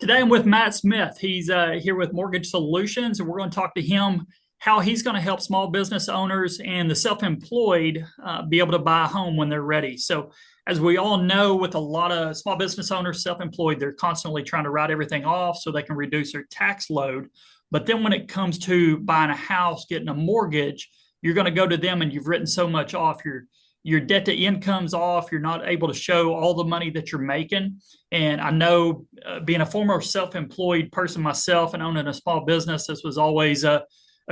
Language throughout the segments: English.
Today I'm with Matt Smith. He's here with Mortgage Solutions, and we're going to talk to him how he's going to help small business owners and the self-employed be able to buy a home when they're ready. So, as we all know, with a lot of small business owners, self-employed, they're constantly trying to write everything off so they can reduce their tax load. But then when it comes to buying a house, getting a mortgage, you're going to go to them and you've written so much off. Your debt to income's off. You're not able to show all the money that you're making. And I know, being a former self-employed person myself and owning a small business, this was always a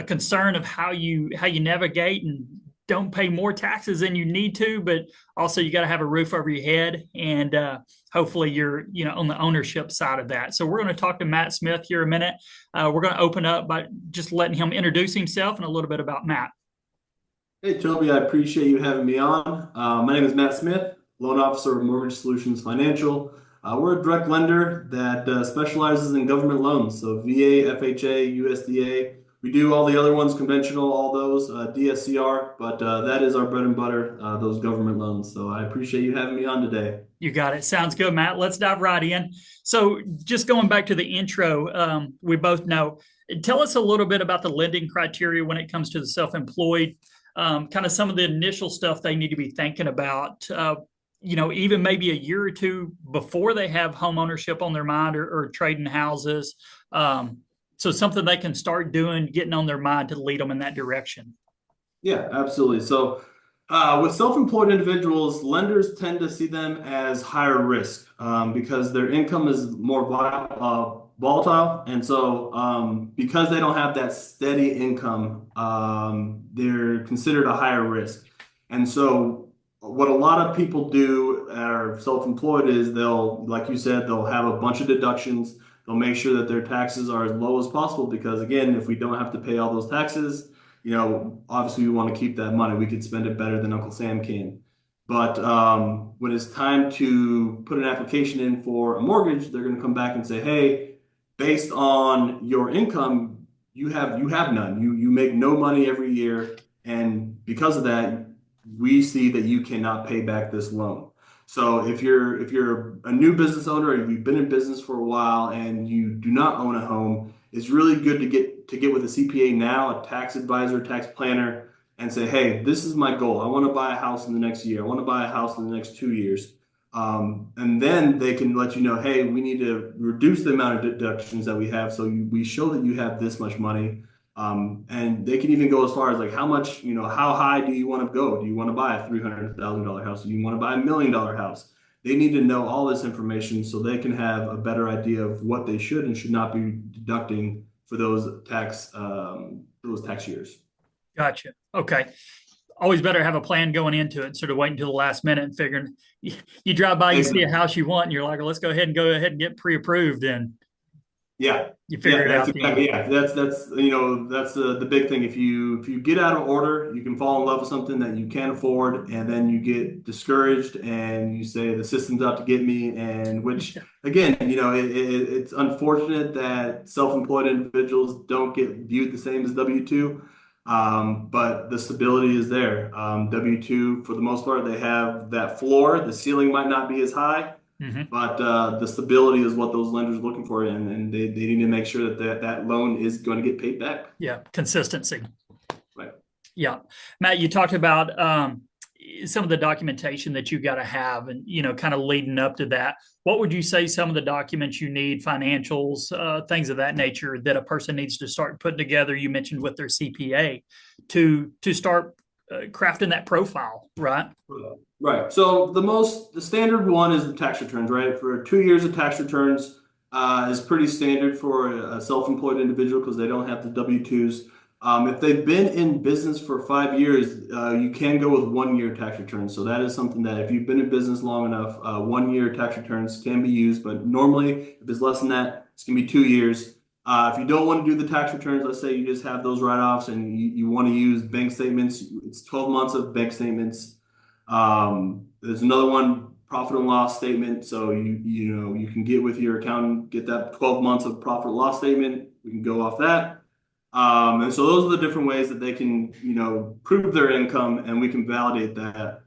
concern of how you navigate and don't pay more taxes than you need to, but also you got to have a roof over your head, and hopefully you're on the ownership side of that. So we're going to talk to Matt Smith here a minute. We're going to open up by just letting him introduce himself and a little bit about Matt. Hey, Toby, I appreciate you having me on. My name is Matt Smith, loan officer with Mortgage Solutions Financial. We're a direct lender that specializes in government loans, so VA, FHA, USDA. We do all the other ones, conventional, all those, DSCR, but that is our bread and butter, those government loans. So I appreciate you having me on today. You got it. Sounds good, Matt. Let's dive right in. So, just going back to the intro, we both know. Tell us a little bit about the lending criteria when it comes to the self-employed. Kind of some of the initial stuff they need to be thinking about, even maybe a year or two before they have home ownership on their mind, or trading houses. So something they can start doing, getting on their mind to lead them in that direction. Yeah, absolutely. So with self-employed individuals, lenders tend to see them as higher risk because their income is more volatile. And so because they don't have that steady income, they're considered a higher risk. And so what a lot of people do that are self-employed is they'll, like you said, they'll have a bunch of deductions. They'll make sure that their taxes are as low as possible because, again, if we don't have to pay all those taxes, obviously we want to keep that money. We could spend it better than Uncle Sam can. But when it's time to put an application in for a mortgage, they're going to come back and say, hey, based on your income, you have none. You make no money every year. And because of that, we see that you cannot pay back this loan. So if you're a new business owner, or you've been in business for a while and you do not own a home, it's really good to get with a CPA now, a tax advisor, tax planner, and say, hey, this is my goal. I want to buy a house in the next year. I want to buy a house in the next 2 years. And then they can let you know, hey, we need to reduce the amount of deductions that we have. So we show that you have this much money. And they can even go as far as like how much, how high do you want to go? Do you want to buy a $300,000 house? Do you want to buy $1 million house? They need to know all this information so they can have a better idea of what they should and should not be deducting for those tax years. Gotcha. Okay. Always better have a plan going into it instead of waiting until the last minute and figuring you drive by, you see a house you want, and you're like, well, let's go ahead and get pre-approved, and Yeah, you yeah, figure it that's out then. exactly yeah. That's the big thing. If you get out of order, you can fall in love with something that you can't afford, and then you get discouraged, and you say the system's out to get me. And which again, it's unfortunate that self-employed individuals don't get viewed the same as W-2, but the stability is there. W-2 for the most part, they have that floor. The ceiling might not be as high. Hmm. But the stability is what those lenders are looking for, and they need to make sure that loan is going to get paid back. Yeah. Consistency. Right. Yeah. Matt, you talked about some of the documentation that you got to have, and, kind of leading up to that. What would you say some of the documents you need, financials, things of that nature, that a person needs to start putting together? You mentioned with their CPA to start crafting that profile, right? Right. So the standard one is the tax returns, right? For 2 years of tax returns is pretty standard for a self-employed individual because they don't have the W-2s. If they've been in business for 5 years, you can go with 1 year tax returns. So that is something that if you've been in business long enough, 1 year tax returns can be used. But normally, if it's less than that, it's going to be 2 years. If you don't want to do the tax returns, let's say you just have those write-offs and you want to use bank statements, it's 12 months of bank statements. There's another one, profit and loss statement. So you can get with your accountant, get that 12 months of profit and loss statement. We can go off that. And so those are the different ways that they can, prove their income, and we can validate that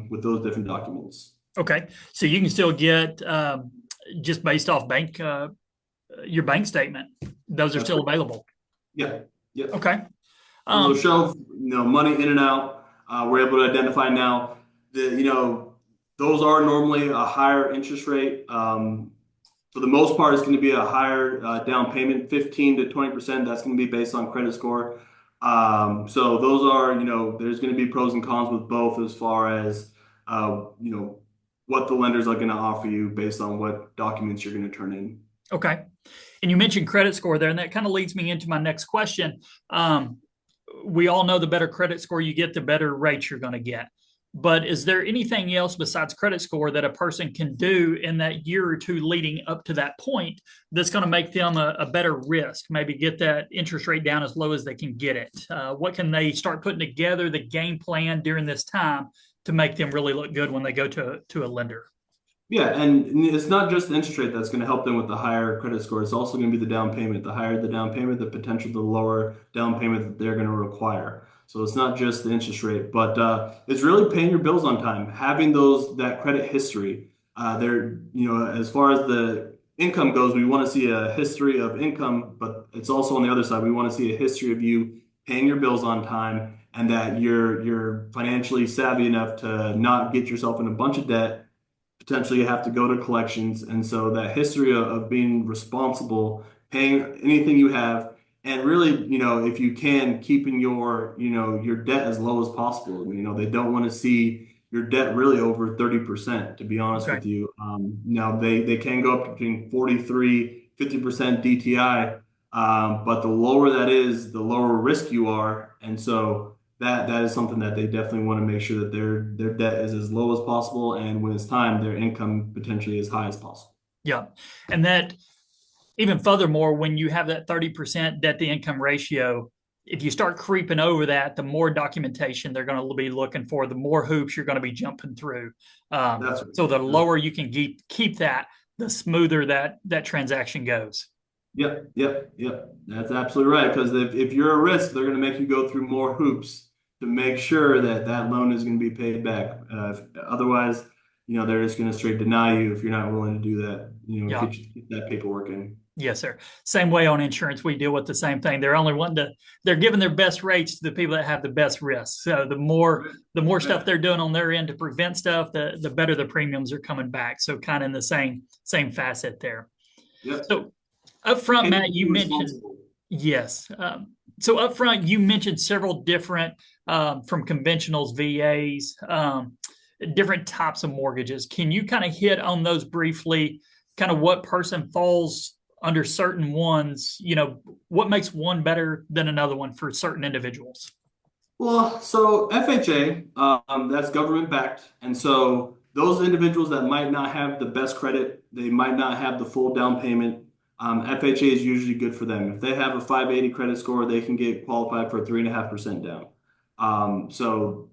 with those different documents. Okay. So you can still get just based off bank your bank statement. Those are That's still correct. available. Yeah. Yep. Okay. So they'll Um, show, money in and out. We're able to identify now those are normally a higher interest rate. For the most part, it's going to be a higher down payment, 15 to 20%. That's going to be based on credit score. So those are, there's going to be pros and cons with both as far as, what the lenders are going to offer you based on what documents you're going to turn in. okay. And you mentioned credit score there, and that kind of leads me into my next question. We all know the better credit score you get, the better rates you're going to get. But is there anything else besides credit score that a person can do in that year or two leading up to that point that's going to make them a better risk? Maybe get that interest rate down as low as they can get it. What can they start putting together the game plan during this time to make them really look good when they go to a lender? Yeah, and it's not just the interest rate that's going to help them with the higher credit score. It's also going to be the down payment. The higher the down payment, the potential the lower down payment that they're going to require. So it's not just the interest rate, but it's really paying your bills on time, having that credit history. As far as the income goes, we want to see a history of income, but it's also on the other side. We want to see a history of you paying your bills on time and that you're financially savvy enough to not get yourself in a bunch of debt, potentially you have to go to collections. And so that history of being responsible, paying anything you have, and really, if you can, keeping your debt as low as possible. They don't want to see your debt really over 30%, to be honest Okay. with you. Now they can go up between 43, 50% DTI. But the lower that is, the lower risk you are. And so that is something that they definitely want to make sure that their debt is as low as possible, and when it's time, their income potentially as high as possible. Yeah. And that even furthermore, when you have that 30% debt to income ratio, if you start creeping over that, the more documentation they're going to be looking for, the more hoops you're going to be jumping through. That's So the that's lower you can keep that, the smoother that transaction goes. Yep, yep, yep. That's absolutely right. Because if you're a risk, they're going to make you go through more hoops to make sure that that loan is going to be paid back. Otherwise, they're just going to straight deny you if you're not willing to do that. Yeah. Get that paperwork in. Yes, sir. Same way on insurance, we deal with the same thing. They're giving their best rates to the people that have the best risks. So Right. the more stuff Right. they're doing on their end to prevent stuff, the better the premiums are coming back. So kind of in the same facet there. Yep. So up front, And Matt, be you mentioned responsible. yes. So up front, you mentioned several different from conventionals, VAs, different types of mortgages. Can you kind of hit on those briefly? Kind of what person falls under certain ones? What makes one better than another one for certain individuals? Well, so FHA, that's government backed. And so those individuals that might not have the best credit, they might not have the full down payment. FHA is usually good for them. If they have a 580 credit score, they can get qualified for 3.5% down. So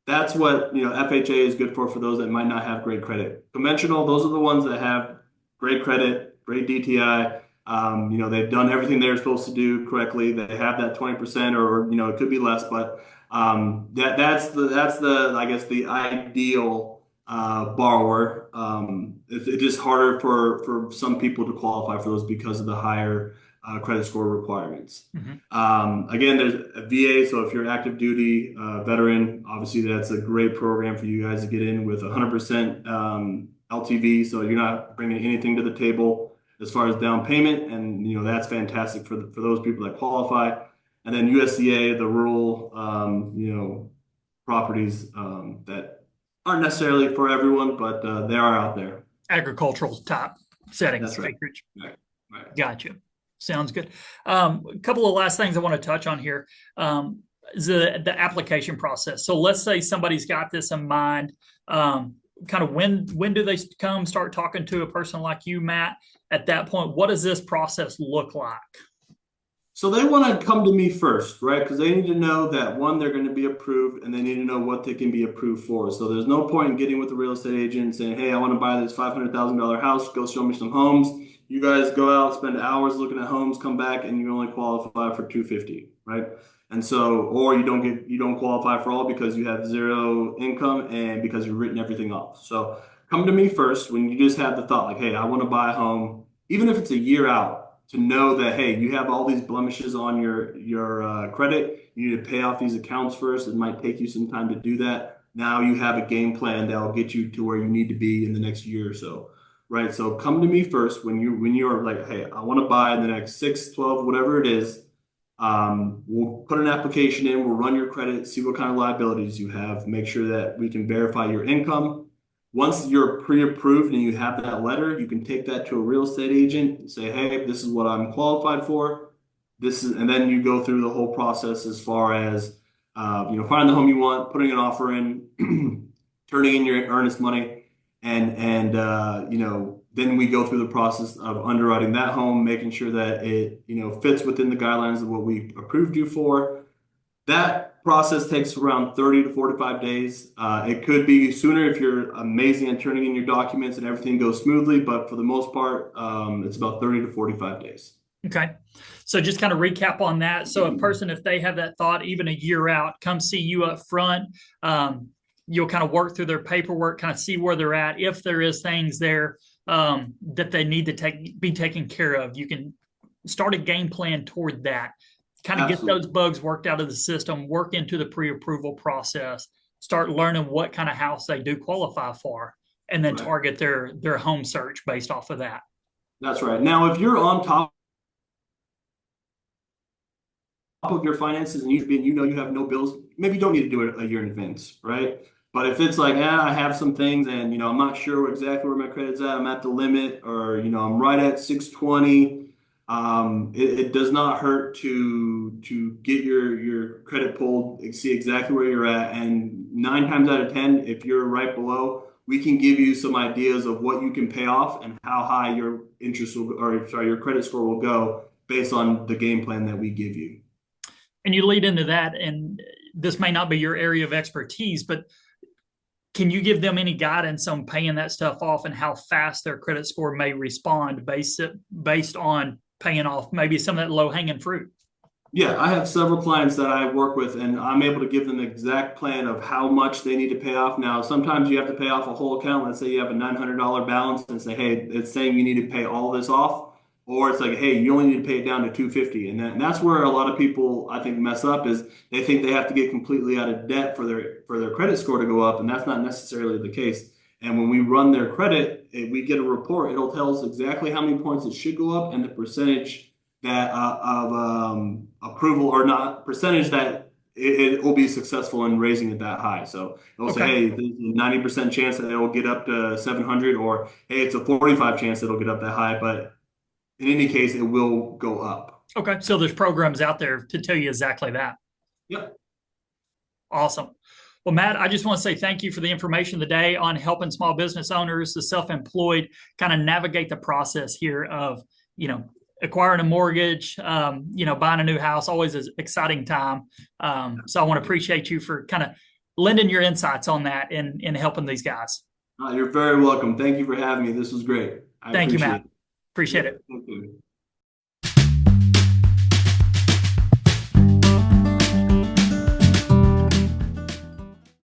that's what, FHA is good for those that might not have great credit. Conventional, those are the ones that have great credit, great DTI. They've done everything they're supposed to do correctly. They have that 20% or, it could be less, but that's the I guess the ideal borrower. It's just harder for some people to qualify for those because of the higher credit score requirements. Mhm. Again, there's a VA, so if you're active duty veteran, obviously that's a great program for you guys to get in with 100% LTV, so you're not bringing anything to the table as far as down payment, and that's fantastic for those people that qualify. And then USDA, the rural properties that aren't necessarily for everyone, but they are out there. Agricultural type settings, That's right. acreage. Right. Right. Gotcha. Sounds good. A couple of last things I want to touch on here is the application process. So let's say somebody's got this in mind. Kind of when do they start talking to a person like you, Matt? At that point, what does this process look like? So they want to come to me first, right? Because they need to know that one, they're going to be approved, and they need to know what they can be approved for. So there's no point in getting with the real estate agent and saying, "Hey, I want to buy this $500,000 house. Go show me some homes." You guys go out, spend hours looking at homes, come back, and you only qualify for 250, right? And so, or you don't qualify for all because you have zero income and because you've written everything off. So come to me first when you just have the thought like, "Hey, I want to buy a home." even if it's a year out, to know that, hey, you have all these blemishes on your credit. You need to pay off these accounts first. It might take you some time to do that. Now you have a game plan that will get you to where you need to be in the next year or so. Right. So come to me first when you're like, hey, I want to buy in the next 6, 12, whatever it is. We'll put an application in, we'll run your credit, see what kind of liabilities you have, make sure that we can verify your income. Once you're pre-approved and you have that letter, you can take that to a real estate agent and say, hey, this is what I'm qualified for. And then you go through the whole process as far as, finding the home you want, putting an offer in, turning in your earnest money, and then we go through the process of underwriting that home, making sure that it, fits within the guidelines of what we approved you for. That process takes around 30 to 45 days. It could be sooner if you're amazing at turning in your documents and everything goes smoothly, but for the most part, it's about 30 to 45 days. Okay. So just kind of recap on that. So a person, if they have that thought, even a year out, come see you up front. You'll kind of work through their paperwork, kind of see where they're at. If there is things there that they need to be taken care of, you can start a game plan toward that. Kind of get those bugs worked out of the system, work into the pre-approval process, start learning what kind of house they do qualify for, and then target their home search based off of that. That's right. Now, if you're on top of your finances and you have no bills, maybe you don't need to do it a year in advance, right? But if it's like, I have some things and, I'm not sure exactly where my credit's at, I'm at the limit, or, I'm right at 620. It does not hurt to get your credit pulled, see exactly where you're at. And 9 times out of 10, if you're right below, we can give you some ideas of what you can pay off and how high your your credit score will go based on the game plan that we give you. And you lead into that, and this may not be your area of expertise, but can you give them any guidance on paying that stuff off and how fast their credit score may respond based on paying off maybe some of that low-hanging fruit? Yeah, I have several clients that I work with, and I'm able to give them the exact plan of how much they need to pay off. Now, sometimes you have to pay off a whole account. Let's say you have a $900 balance and say, hey, it's saying you need to pay all this off. Or it's like, hey, you only need to pay it down to $250. And that's where a lot of people, I think, mess up, is they think they have to get completely out of debt for their credit score to go up. And that's not necessarily the case. And when we run their credit, we get a report. It'll tell us exactly how many points it should go up and the percentage that of approval or not, percentage that it will be successful in raising it that high. So it'll say, hey, there's a 90% chance that it will get up to 700, or hey, it's a 45 chance it'll get up that high. But in any case, it will go up. Okay. So there's programs out there to tell you exactly that. Yep. Awesome. Well, Matt, I just want to say thank you for the information today on helping small business owners, the self-employed, kind of navigate the process here of, acquiring a mortgage, buying a new house, always an exciting time. So I want to appreciate you for kind of lending your insights on that and helping these guys. You're very welcome. Thank you for having me. This was great. Thank you, Matt. Appreciate it. Thank you.